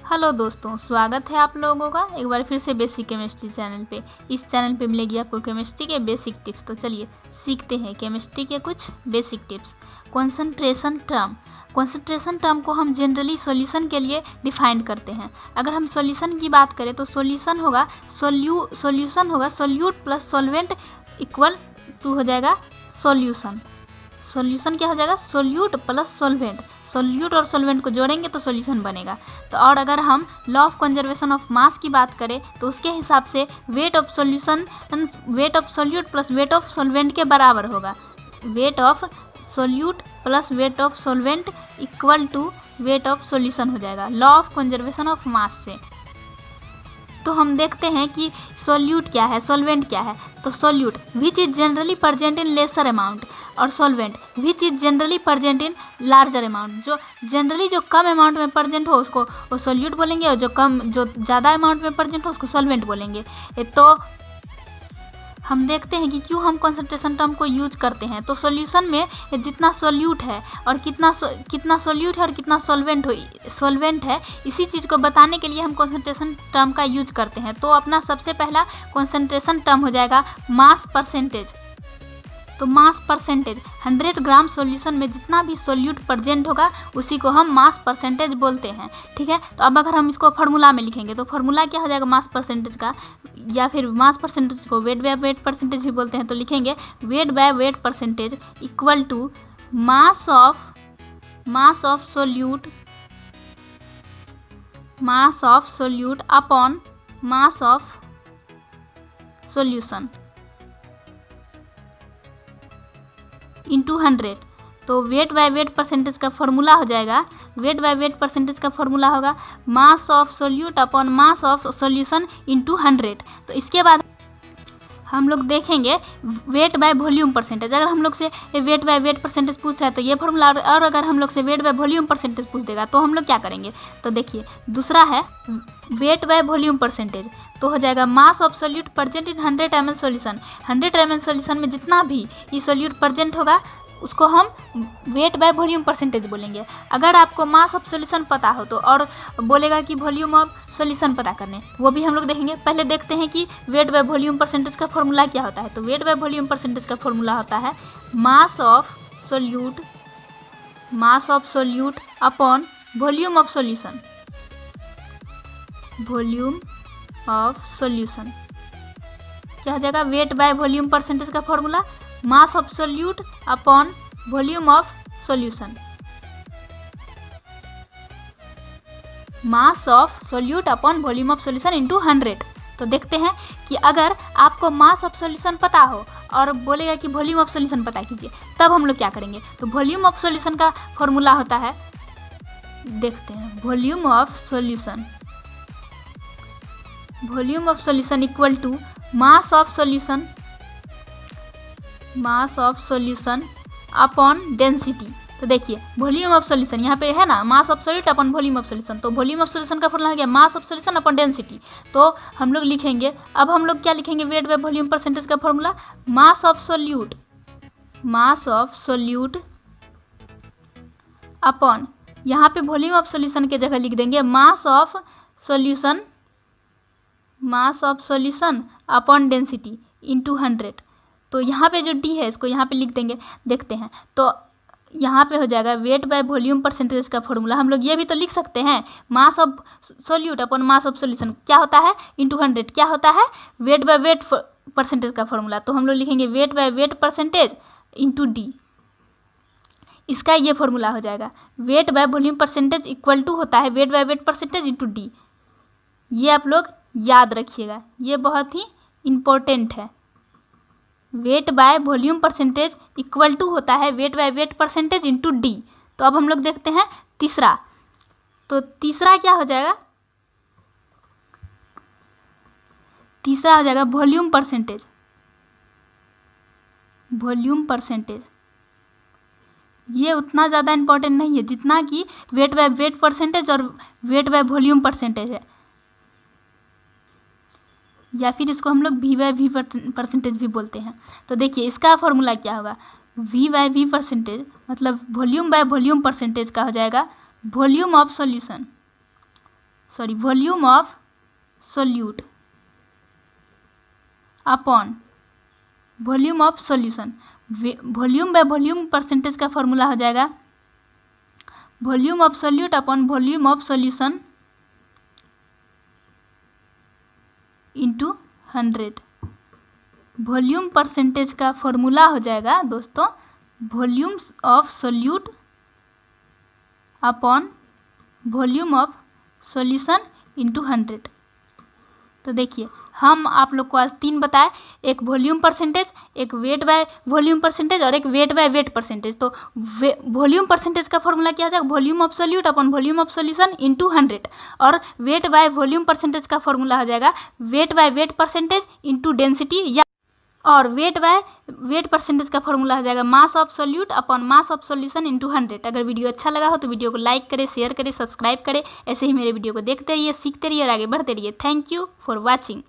Hello दोस्तों, स्वागत है आप लोगों का एक बार फिर से बेसिक केमिस्ट्री चैनल पे। इस चैनल पे मिलेगी आपको केमिस्ट्री के बेसिक टिप्स। तो चलिए सीखते हैं केमिस्ट्री के कुछ बेसिक टिप्स। कॉन्सेंट्रेशन टर्म को हम जनरली सॉल्यूशन के लिए डिफाइन करते हैं। अगर हम सॉल्यूशन की बात करें तो सॉल्यूशन होगा solute plus solvent equal to हो जाएगा सॉल्यूशन। सॉल्यूशन क्या हो जाएगा? Solute plus solvent. सोल्यूट और सॉल्वेंट को जोड़ेंगे तो सॉल्यूशन बनेगा। तो और अगर हम law of conservation of mass की बात करें तो उसके हिसाब से weight of solute plus weight of solvent के बराबर होगा। Weight of solute plus weight of solvent equal to weight of solution हो जाएगा लॉ ऑफ कंजर्वेशन ऑफ मास से। तो हम देखते हैं कि सोल्यूट क्या है, सॉल्वेंट क्या है। तो solute which is generally present in lesser amount, और solvent which is generally present in larger amount. जो जनरली जो कम अमाउंट में प्रेजेंट हो उसको वो सोल्यूट बोलेंगे, और जो ज़्यादा अमाउंट में प्रेजेंट हो उसको सॉल्वेंट बोलेंगे। तो हम देखते हैं कि क्यों हम कंसंट्रेशन टर्म को यूज करते हैं। तो सॉल्यूशन में जितना सोल्यूट है और कितना सोल्यूट है और कितना सॉल्वेंट है, इसी चीज़ को बताने के लिए हम कंसंट्रेशन टर्म का यूज करते हैं। तो अपना सबसे पहला कंसंट्रेशन टर्म हो जाएगा मास परसेंटेज। तो मास परसेंटेज 100 ग्राम सॉल्यूशन में जितना भी सोल्यूट प्रेजेंट होगा उसी को हम मास परसेंटेज बोलते हैं। ठीक है, तो अब अगर हम इसको फार्मूला में लिखेंगे तो फार्मूला क्या हो जाएगा मास परसेंटेज का, या फिर मास परसेंटेज को वेट बाय वेट परसेंटेज भी बोलते हैं। तो लिखेंगे weight by weight percentage equal to mass of solute upon mass of solution into 100। तो वेट बाय वेट परसेंटेज का फॉर्मूला हो जाएगा, वेट बाय वेट परसेंटेज का फॉर्मूला होगा mass of solute upon mass of solution into 100। तो इसके बाद हम लोग देखेंगे वेट बाय वॉल्यूम परसेंटेज। अगर हम लोग से वेट बाय वेट परसेंटेज पूछ रहा है तो ये फॉर्मूला, और अगर हम लोग से वेट बाय वॉल्यूम परसेंटेज पूछ देगा तो हम लोग क्या करेंगे। तो देखिए दूसरा है वेट बाय वॉल्यूम परसेंटेज, तो हो जाएगा मास of solute present in 100 ml solution. 100 ml solution में जितना भी ये सोल्यूट प्रेजेंट होगा उसको हम वेट बाय वॉल्यूम परसेंटेज बोलेंगे। अगर आपको मास ऑफ सॉल्यूशन पता हो तो और बोलेगा कि वॉल्यूम ऑफ सॉल्यूशन पता करने, वो भी हम लोग देखेंगे। पहले देखते हैं कि वेट बाय वॉल्यूम परसेंटेज का फॉर्मूला क्या होता है। तो वेट बाय वॉल्यूम परसेंटेज का फॉर्मूला होता है मास of solute upon volume of solution. क्या हो जाएगा? वेट बाय वॉल्यूम परसेंटेज का formula mass of solute upon volume of solution. Mass of solute upon volume of solution into 100। तो देखते हैं कि अगर आपको मास ऑफ सॉल्यूशन पता हो और बोलेगा कि वॉल्यूम ऑफ सॉल्यूशन पता कीजिए, तब हम लोग क्या करेंगे। तो वॉल्यूम ऑफ सॉल्यूशन का फॉर्मूला होता है, देखते हैं, volume of solution equal to mass of solution upon density. तो देखिए वॉल्यूम ऑफ सॉल्यूशन यहाँ पे है ना, mass of solute upon volume of solution. तो वॉल्यूम ऑफ सॉल्यूशन का फॉर्मूला हो गया mass of solution upon density. तो हम लोग लिखेंगे, अब हम लोग क्या लिखेंगे, वेट बाय वॉल्यूम परसेंटेज का formula mass of solute upon, यहाँ पे वॉल्यूम ऑफ सॉल्यूशन के जगह लिख देंगे मास of solution upon density into 100। तो यहाँ पे जो डी है इसको यहाँ पे लिख देंगे। देखते हैं तो यहाँ पे हो जाएगा वेट बाय वॉल्यूम परसेंटेज का फॉर्मूला। हम लोग ये भी तो लिख सकते हैं mass of solute upon mass of solution क्या होता है इंटू 100, क्या होता है वेट बाय वेट परसेंटेज का फॉर्मूला। तो हम लोग लिखेंगे weight by weight percentage into D. इसका ये फॉर्मूला हो जाएगा weight by volume percentage equal to होता है weight by weight percentage into D. ये आप लोग याद रखिएगा, ये बहुत ही इम्पोर्टेंट है। Weight by volume percentage equal to होता है weight by weight percentage into D. तो अब हम लोग देखते हैं तीसरा। तो तीसरा क्या हो जाएगा, तीसरा हो जाएगा वॉल्यूम परसेंटेज। ये उतना ज़्यादा इम्पोर्टेंट नहीं है जितना कि वेट बाय वेट परसेंटेज और वेट बाय वॉल्यूम परसेंटेज है, या फिर इसको हम लोग वी बाय वी परसेंटेज भी बोलते हैं। तो देखिए इसका फॉर्मूला क्या होगा, वी बाय वी परसेंटेज मतलब वॉल्यूम बाय वॉल्यूम परसेंटेज का हो जाएगा volume of volume of solute upon volume of solution. Volume by volume percentage का फॉर्मूला हो जाएगा volume of solute upon volume of solution into 100। Volume percentage का formula हो जाएगा दोस्तों volume of solute upon volume of solution into 100। तो देखिए हम आप लोग को आज 3 बताए, एक वॉल्यूम परसेंटेज, एक वेट बाय वॉल्यूम परसेंटेज और एक वेट बाय वेट परसेंटेज। तो वॉल्यूम परसेंटेज का फॉर्मूला क्या हो जाएगा volume of solute upon volume of solution into 100 और वेट बाय वॉल्यूम परसेंटेज का फॉर्मूला हो जाएगा weight by weight percentage into density या और वेट बाय वेट परसेंटेज का फॉर्मूला हो जाएगा मास of solute upon mass of solution into 100। अगर वीडियो अच्छा लगा हो तो वीडियो को लाइक करें, शेयर करें, सब्सक्राइब करें। ऐसे ही मेरे वीडियो को देखते रहिए, सीखते रहिए और आगे बढ़ते रहिए। Thank you for watching.